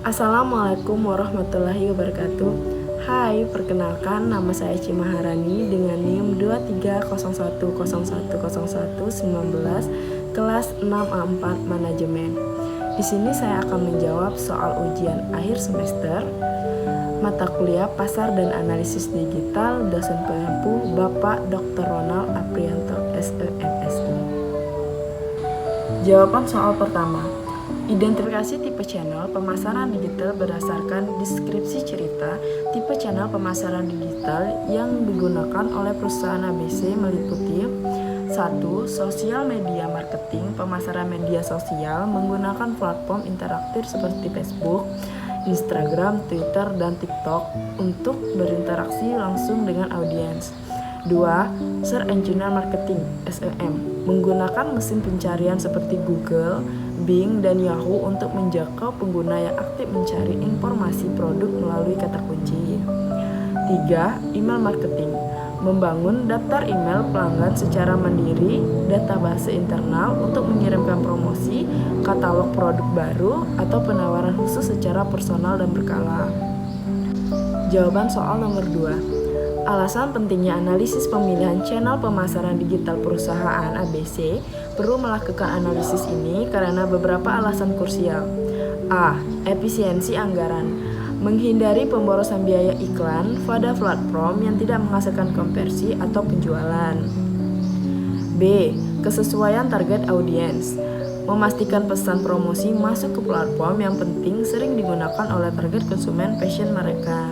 Assalamualaikum warahmatullahi wabarakatuh. Hai, perkenalkan nama saya Ci Maharani dengan NIM 2301010119 kelas 6A4 Manajemen. Di sini saya akan menjawab soal ujian akhir semester mata kuliah Pasar dan Analisis Digital dosen pengampu Bapak Dr. Ronald Aprianto SEMSI. Jawaban soal pertama. Identifikasi tipe channel pemasaran digital berdasarkan deskripsi cerita. Tipe channel pemasaran digital yang digunakan oleh perusahaan ABC meliputi 1. Sosial media marketing. Pemasaran media sosial menggunakan platform interaktif seperti Facebook, Instagram, Twitter, dan TikTok untuk berinteraksi langsung dengan audiens. 2. Search Engine Marketing (SEM) menggunakan mesin pencarian seperti Google, Bing, dan Yahoo untuk menjangkau pengguna yang aktif mencari informasi produk melalui kata kunci. 3. Email Marketing membangun daftar email pelanggan secara mandiri, database internal untuk mengirimkan promosi, katalog produk baru, atau penawaran khusus secara personal dan berkala. Jawaban soal nomor 2. Alasan pentingnya analisis pemilihan channel pemasaran digital perusahaan ABC perlu melakukan analisis ini karena beberapa alasan krusial. A. Efisiensi anggaran. Menghindari pemborosan biaya iklan pada platform yang tidak menghasilkan konversi atau penjualan. B. Kesesuaian target audiens. Memastikan pesan promosi masuk ke platform yang penting sering digunakan oleh target konsumen passion mereka.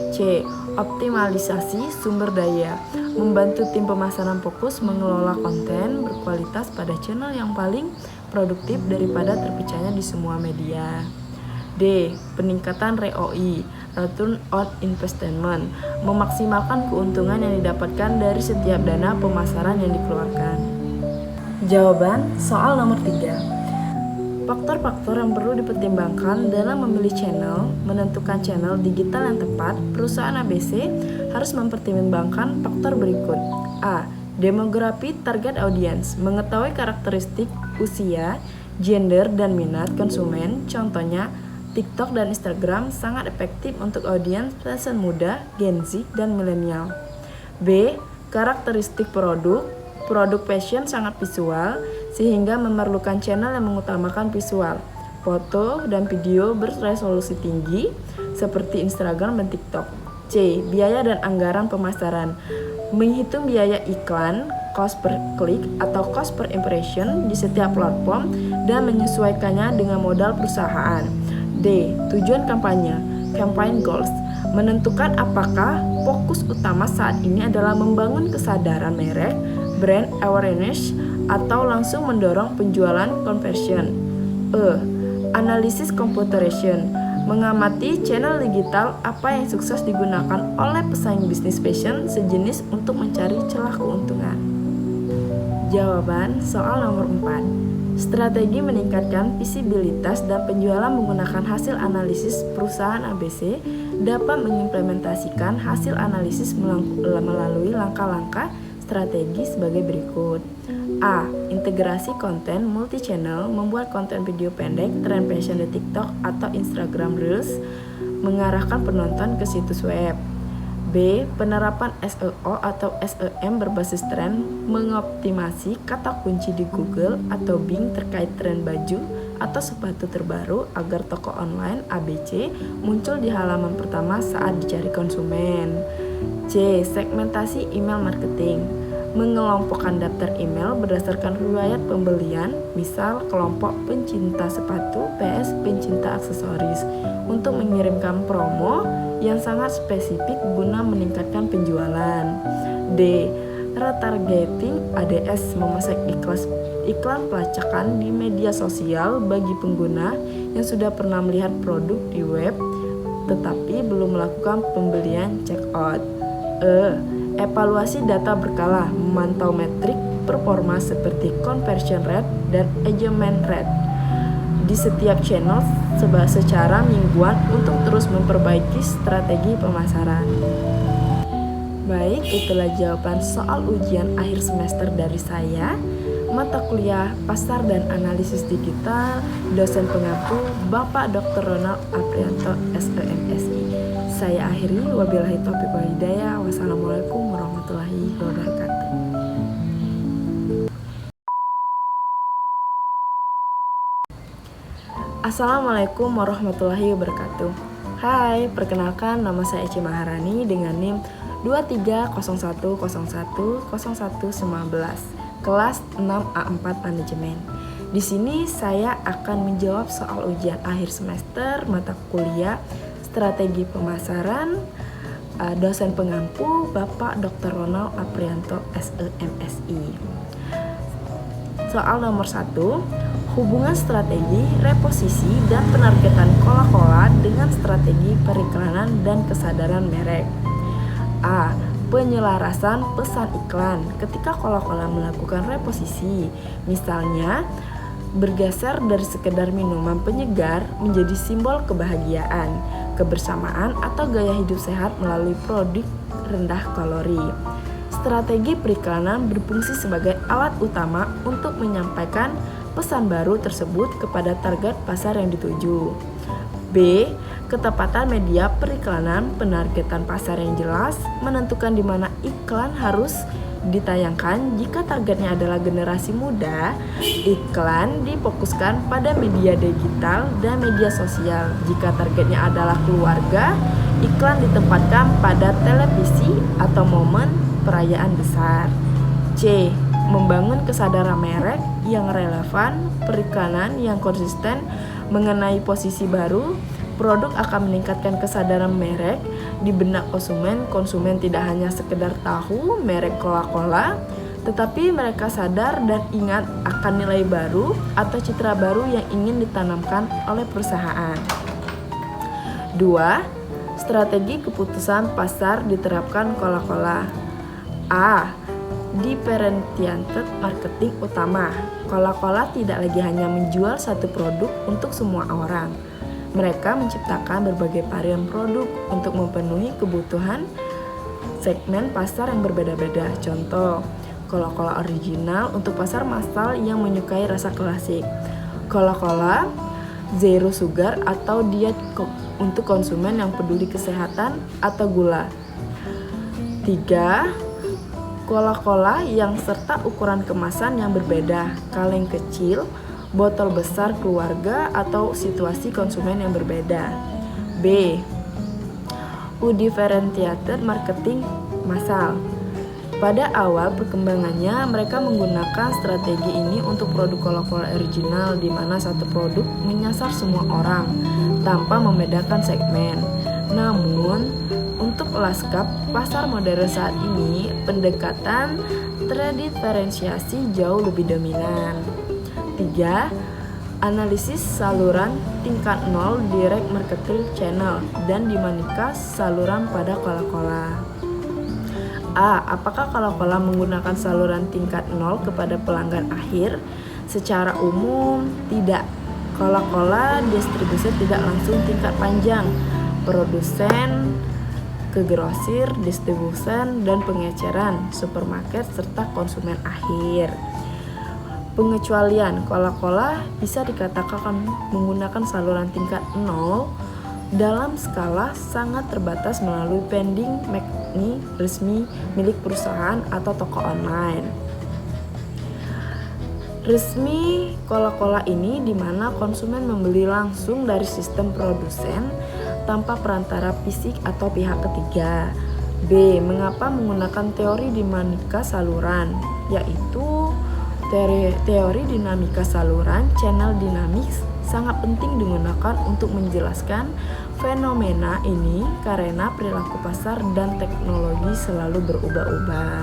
C. Optimalisasi sumber daya. Membantu tim pemasaran fokus mengelola konten berkualitas pada channel yang paling produktif daripada terpecahnya di semua media. D. Peningkatan ROI, Return on Investment. Memaksimalkan keuntungan yang didapatkan dari setiap dana pemasaran yang dikeluarkan. Jawaban soal nomor 3. Faktor-faktor yang perlu dipertimbangkan dalam memilih channel, menentukan channel digital yang tepat, perusahaan ABC harus mempertimbangkan faktor berikut. A. Demografi target audiens, mengetahui karakteristik usia, gender, dan minat konsumen. Contohnya, TikTok dan Instagram sangat efektif untuk audiens pasien muda, Gen Z, dan milenial. B. Karakteristik produk fashion sangat visual, sehingga memerlukan channel yang mengutamakan visual, foto, dan video berresolusi tinggi seperti Instagram dan TikTok. C. Biaya dan anggaran pemasaran. Menghitung biaya iklan, cost per klik atau cost per impression di setiap platform dan menyesuaikannya dengan modal perusahaan. D. Tujuan kampanye, campaign goals. Menentukan apakah fokus utama saat ini adalah membangun kesadaran merek, brand awareness, atau langsung mendorong penjualan conversion. E. Analisis computation. Mengamati channel digital apa yang sukses digunakan oleh pesaing bisnis fashion sejenis untuk mencari celah keuntungan. Jawaban soal nomor 4. Strategi meningkatkan visibilitas dan penjualan menggunakan hasil analisis perusahaan ABC dapat mengimplementasikan hasil analisis melalui langkah-langkah strategi sebagai berikut. A. Integrasi konten multi-channel, membuat konten video pendek, tren fashion di TikTok atau Instagram Reels, mengarahkan penonton ke situs web. B. Penerapan SEO atau SEM berbasis tren, mengoptimasi kata kunci di Google atau Bing terkait tren baju atau sepatu terbaru agar toko online ABC muncul di halaman pertama saat dicari konsumen. C. Segmentasi email marketing. Mengelompokkan daftar email berdasarkan riwayat pembelian, misal kelompok pencinta sepatu vs pencinta aksesoris, untuk mengirimkan promo yang sangat spesifik guna meningkatkan penjualan. D. Retargeting ADS, memasang iklan pelacakan di media sosial bagi pengguna yang sudah pernah melihat produk di web tetapi belum melakukan pembelian checkout. E. Evaluasi data berkala, memantau metrik performa seperti conversion rate dan engagement rate di setiap channel secara mingguan untuk terus memperbaiki strategi pemasaran. Baik, itulah jawaban soal ujian akhir semester dari saya. mata kuliah Pasar dan Analisis Digital, dosen pengampu Bapak Dr. Ronald Aprianto, SEMSI. Saya akhiri, wabillahi taufiq wal hidayah. Wassalamualaikum warahmatullahi wabarakatuh. Assalamualaikum warahmatullahi wabarakatuh. Hai, perkenalkan nama saya Eci Maharani dengan NIM 2301010119, kelas 6A4 Manajemen. Di sini saya akan menjawab soal ujian akhir semester mata kuliah Strategi Pemasaran, dosen pengampu Bapak Dr. Ronald Aprianto, SEMSI. Soal nomor 1, hubungan strategi, reposisi, dan penargetan Coca-Cola dengan strategi periklanan dan kesadaran merek. A. Penyelarasan pesan iklan ketika Coca-Cola melakukan reposisi, misalnya bergeser dari sekedar minuman penyegar menjadi simbol kebahagiaan, kebersamaan, atau gaya hidup sehat melalui produk rendah kalori. Strategi periklanan berfungsi sebagai alat utama untuk menyampaikan pesan baru tersebut kepada target pasar yang dituju. B. Ketepatan media periklanan, penargetan pasar yang jelas, menentukan di mana iklan harus ditayangkan. Jika targetnya adalah generasi muda, iklan difokuskan pada media digital dan media sosial. Jika targetnya adalah keluarga, iklan ditempatkan pada televisi atau momen perayaan besar. C. Membangun kesadaran merek yang relevan, periklanan yang konsisten mengenai posisi baru. Produk akan meningkatkan kesadaran merek di benak konsumen. Konsumen tidak hanya sekedar tahu merek Coca-Cola, tetapi mereka sadar dan ingat akan nilai baru atau citra baru yang ingin ditanamkan oleh perusahaan. 2. Strategi keputusan pasar diterapkan Coca-Cola. A. Differentiated marketing utama. Coca-Cola tidak lagi hanya menjual satu produk untuk semua orang. Mereka menciptakan berbagai varian produk untuk memenuhi kebutuhan segmen pasar yang berbeda-beda. Contoh, Coca-Cola original untuk pasar massal yang menyukai rasa klasik. Coca-Cola Zero Sugar atau diet untuk konsumen yang peduli kesehatan atau gula. 3. Coca-Cola yang serta ukuran kemasan yang berbeda, kaleng kecil, botol besar keluarga, atau situasi konsumen yang berbeda. B. Differentiated marketing massal. Pada awal perkembangannya, mereka menggunakan strategi ini untuk produk Coca-Cola original, di mana satu produk menyasar semua orang tanpa membedakan segmen. Namun, untuk lanskap pasar modern saat ini, pendekatan terdiferensiasi jauh lebih dominan. 3. Analisis saluran tingkat 0 direct marketing channel dan dinamika saluran pada Coca-Cola. A. Apakah Coca-Cola menggunakan saluran tingkat 0 kepada pelanggan akhir? Secara umum, tidak. Coca-Cola distribusi tidak langsung tingkat panjang, produsen ke grosir, distribusen, dan pengeceran, supermarket, serta konsumen akhir. Pengecualian, Coca-Cola bisa dikatakan menggunakan saluran tingkat 0 dalam skala sangat terbatas melalui vending machine resmi milik perusahaan atau toko online resmi Coca-Cola ini, di mana konsumen membeli langsung dari sistem produsen tanpa perantara fisik atau pihak ketiga. B. Mengapa menggunakan teori dinamika saluran, yaitu teori dinamika saluran, channel dynamics, sangat penting digunakan untuk menjelaskan fenomena ini karena perilaku pasar dan teknologi selalu berubah-ubah.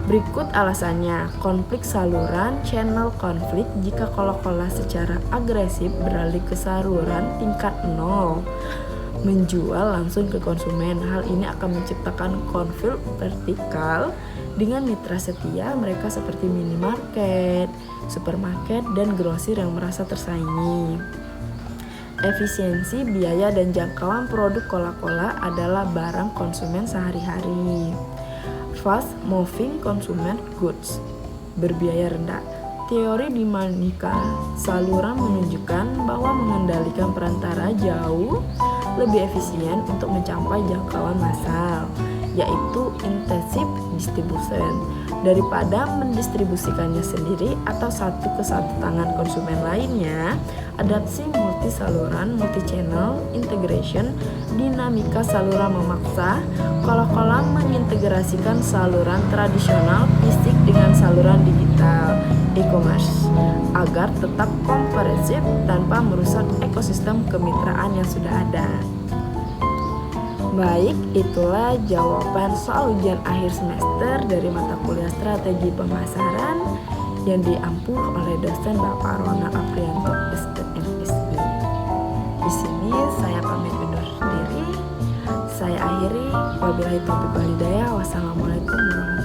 Berikut alasannya. Konflik saluran, channel konflik. Jika Coca-Cola secara agresif beralih ke saluran tingkat 0, menjual langsung ke konsumen, hal ini akan menciptakan konflik vertikal dengan mitra setia mereka seperti minimarket, supermarket, dan grosir yang merasa tersaingi. Efisiensi, biaya, dan jangkauan produk Coca-Cola adalah barang konsumen sehari-hari. Fast moving consumer goods, berbiaya rendah. Teori dinamika saluran menunjukkan bahwa mengendalikan perantara jauh lebih efisien untuk mencapai jangkauan massal, yaitu intensive distribution, daripada mendistribusikannya sendiri atau satu ke satu tangan konsumen lainnya. Adaptasi multi saluran, multi channel integration, dinamika saluran memaksa kolam mengintegrasikan saluran tradisional fisik dengan saluran digital e-commerce agar tetap komprehensif tanpa merusak ekosistem kemitraan yang sudah ada. Baik, itulah jawaban soal ujian akhir semester dari mata kuliah Strategi Pemasaran yang diampu oleh dosen Bapak Ronald Aprianto, SMSI. Di sini saya pamit undur diri. Saya akhiri. Wabillahi taufiq wal hidayah. Wassalamualaikum warahmatullahi wabarakatuh.